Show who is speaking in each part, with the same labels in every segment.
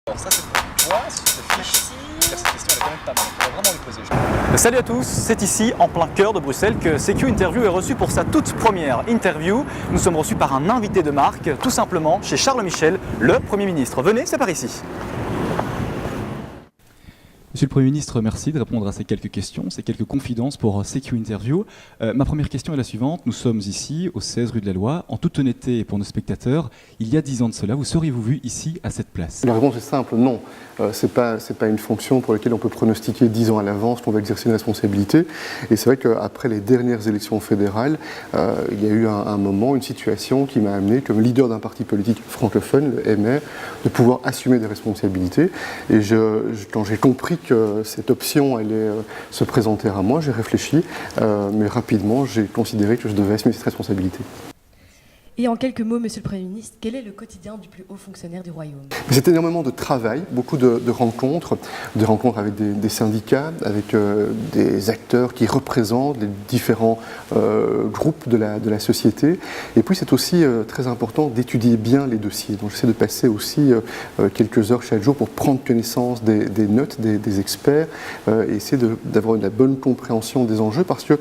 Speaker 1: Alors ça c'est pour toi, c'est sur cette fiche. Cette question elle est quand même pas mal, on va vraiment lui poser.
Speaker 2: Salut à tous, c'est ici, en plein cœur de Bruxelles, que CQ Interview est reçu pour sa toute première interview. Nous sommes reçus par un invité de marque, tout simplement chez Charles Michel, le Premier ministre. Venez, c'est par ici.
Speaker 3: Monsieur le Premier ministre, merci de répondre à ces quelques questions, ces quelques confidences pour CQ Interview. Ma première question est la suivante. Nous sommes ici, au 16 rue de la Loi. En toute honnêteté et pour nos spectateurs, il y a 10 ans de cela, vous seriez-vous vu ici, à cette place?
Speaker 4: La réponse est simple, non. C'est pas une fonction pour laquelle on peut pronostiquer 10 ans à l'avance qu'on va exercer une responsabilité. Et c'est vrai qu'après les dernières élections fédérales, il y a eu un moment, une situation qui m'a amené, comme leader d'un parti politique francophone, le MR, de pouvoir assumer des responsabilités. Et quand j'ai compris que cette option allait se présenter à moi, j'ai réfléchi, mais rapidement j'ai considéré que je devais assumer cette responsabilité.
Speaker 5: Et en quelques mots, Monsieur le Premier ministre, quel est le quotidien du plus haut fonctionnaire du Royaume?
Speaker 4: C'est énormément de travail, beaucoup de rencontres avec des syndicats, avec des acteurs qui représentent les différents groupes de la société. Et puis c'est aussi très important d'étudier bien les dossiers. Donc j'essaie de passer aussi quelques heures chaque jour pour prendre connaissance des notes des experts et essayer d'avoir la bonne compréhension des enjeux, parce que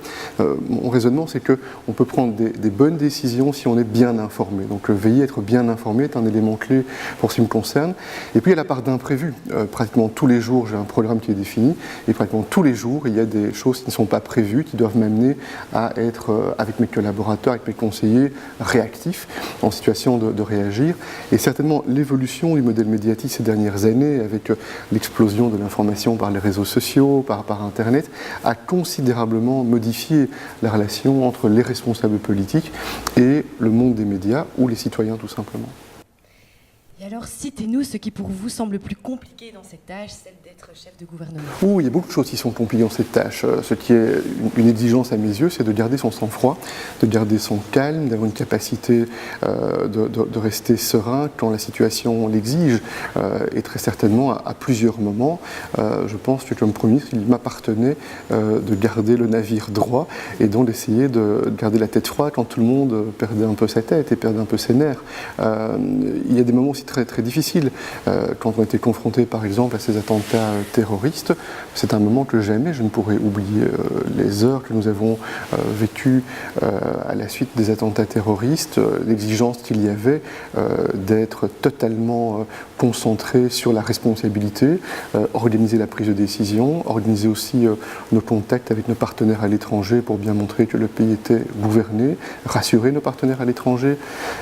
Speaker 4: mon raisonnement c'est qu'on peut prendre des bonnes décisions si on est bien informé. Donc veiller à être bien informé est un élément clé pour ce qui me concerne. Et puis il y a la part d'imprévu. Pratiquement tous les jours, j'ai un programme qui est défini, et pratiquement tous les jours, il y a des choses qui ne sont pas prévues, qui doivent m'amener à être, avec mes collaborateurs, avec mes conseillers, réactifs, en situation de réagir. Et certainement l'évolution du modèle médiatique ces dernières années, avec l'explosion de l'information par les réseaux sociaux, par Internet, a considérablement modifié la relation entre les responsables politiques et le monde des médias ou les citoyens tout simplement.
Speaker 5: Et alors, citez-nous ce qui pour vous semble le plus compliqué dans cette tâche, celle d'être chef de gouvernement.
Speaker 4: Il y a beaucoup de choses qui sont compliquées dans cette tâche. Ce qui est une exigence à mes yeux, c'est de garder son sang-froid, de garder son calme, d'avoir une capacité de rester serein quand la situation l'exige. Et très certainement, à plusieurs moments, je pense que comme Premier ministre, il m'appartenait de garder le navire droit et donc d'essayer de garder la tête froide quand tout le monde perdait un peu sa tête et perdait un peu ses nerfs. Il y a des moments aussi très difficile. Quand on a été confronté par exemple à ces attentats terroristes, c'est un moment que jamais je ne pourrai oublier. Les heures que nous avons vécues à la suite des attentats terroristes, l'exigence qu'il y avait d'être totalement concentré sur la responsabilité, organiser la prise de décision, organiser aussi nos contacts avec nos partenaires à l'étranger pour bien montrer que le pays était gouverné, rassurer nos partenaires à l'étranger,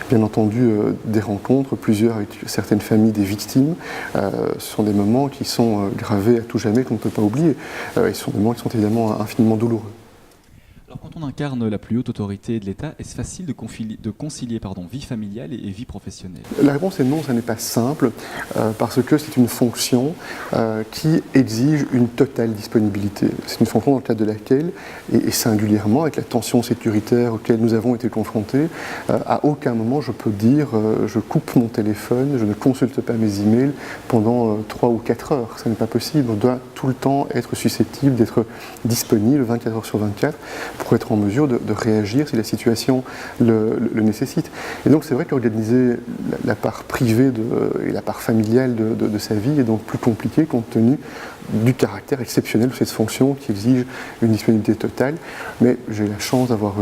Speaker 4: bien entendu des rencontres, plusieurs avec certaines familles des victimes. Ce sont des moments qui sont gravés à tout jamais, qu'on ne peut pas oublier. Et ce sont des moments qui sont évidemment infiniment douloureux.
Speaker 3: Alors quand on incarne la plus haute autorité de l'État, est-ce facile de concilier vie familiale et vie professionnelle? La
Speaker 4: réponse est non, ça n'est pas simple, parce que c'est une fonction qui exige une totale disponibilité. C'est une fonction dans le cadre de laquelle, et singulièrement avec la tension sécuritaire auquel nous avons été confrontés, à aucun moment je peux dire je coupe mon téléphone, je ne consulte pas mes emails pendant 3 ou 4 heures. Ça n'est pas possible, on doit tout le temps être susceptible d'être disponible 24 heures sur 24 pour être en mesure de réagir si la situation le nécessite. Et donc c'est vrai qu'organiser la part privée et la part familiale de sa vie est donc plus compliqué compte tenu du caractère exceptionnel de cette fonction qui exige une disponibilité totale. Mais j'ai la chance d'avoir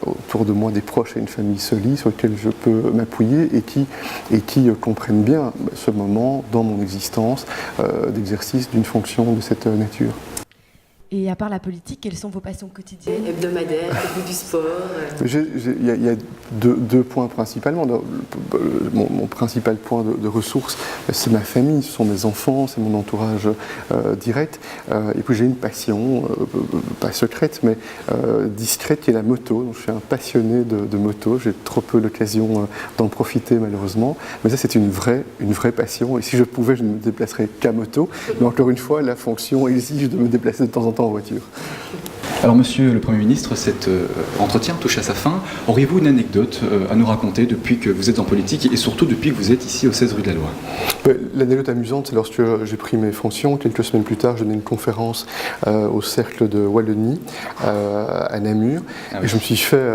Speaker 4: autour de moi des proches et une famille solide sur lesquels je peux m'appuyer et qui comprennent bien ce moment dans mon existence d'exercice d'une fonction de cette nature.
Speaker 5: Et à part la politique, quelles sont vos passions quotidiennes?
Speaker 6: Hebdomadaires, faites-vous du sport?
Speaker 4: Il y a deux points principalement. Mon principal point de ressource, c'est ma famille, ce sont mes enfants, c'est mon entourage direct. Et puis j'ai une passion, pas secrète, mais discrète, qui est la moto. Donc, je suis un passionné de moto, j'ai trop peu l'occasion d'en profiter malheureusement. Mais ça c'est une vraie passion. Et si je pouvais, je ne me déplacerais qu'à moto. Mais encore une fois, la fonction exige de me déplacer de temps en temps en voiture.
Speaker 3: Alors Monsieur le Premier ministre, cet entretien touche à sa fin. Auriez-vous une anecdote à nous raconter depuis que vous êtes en politique et surtout depuis que vous êtes ici au 16 rue de la Loi?
Speaker 4: L'anecdote amusante, c'est lorsque j'ai pris mes fonctions, quelques semaines plus tard, je donnais une conférence au Cercle de Wallonie à Namur, et je me suis fait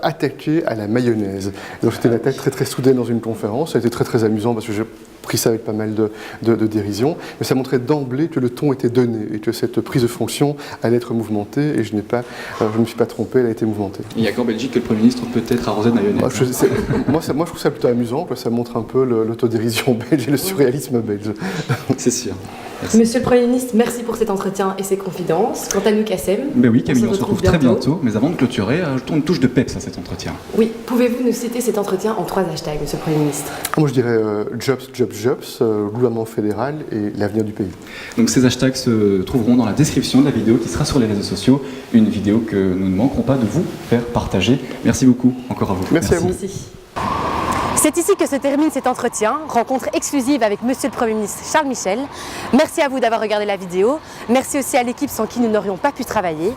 Speaker 4: attaquer à la mayonnaise. Donc c'était une attaque très soudaiine dans une conférence, ça a été très amusant parce que pris ça avec pas mal de dérision, mais ça montrait d'emblée que le ton était donné et que cette prise de fonction allait être mouvementée, et je ne me suis pas trompé, elle a été mouvementée.
Speaker 3: Il n'y a qu'en Belgique que le Premier ministre peut être arrosé de mayonnaise.
Speaker 4: Moi, je trouve ça plutôt amusant, que ça montre un peu l'autodérision belge et le surréalisme belge.
Speaker 3: C'est sûr.
Speaker 5: Merci. Monsieur le Premier ministre, merci pour cet entretien et ces confidences. Quant à nous, Kassem,
Speaker 3: ben oui, Camille, on se retrouve très bientôt. Mais avant de clôturer, ajoutons une touche de peps à cet entretien.
Speaker 5: Oui, pouvez-vous nous citer cet entretien en 3 hashtags, Monsieur le Premier ministre?
Speaker 4: Moi, je dirais jobs, jobs, jobs, gouvernement fédéral et l'avenir du pays.
Speaker 3: Donc ces hashtags se trouveront dans la description de la vidéo qui sera sur les réseaux sociaux. Une vidéo que nous ne manquerons pas de vous faire partager. Merci beaucoup encore à vous.
Speaker 4: Merci à vous.
Speaker 5: Merci. C'est ici que se termine cet entretien, rencontre exclusive avec Monsieur le Premier ministre Charles Michel. Merci à vous d'avoir regardé la vidéo. Merci aussi à l'équipe sans qui nous n'aurions pas pu travailler.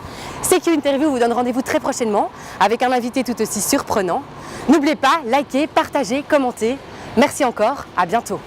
Speaker 5: CQ Interview vous donne rendez-vous très prochainement avec un invité tout aussi surprenant. N'oubliez pas, likez, partagez, commentez. Merci encore, à bientôt.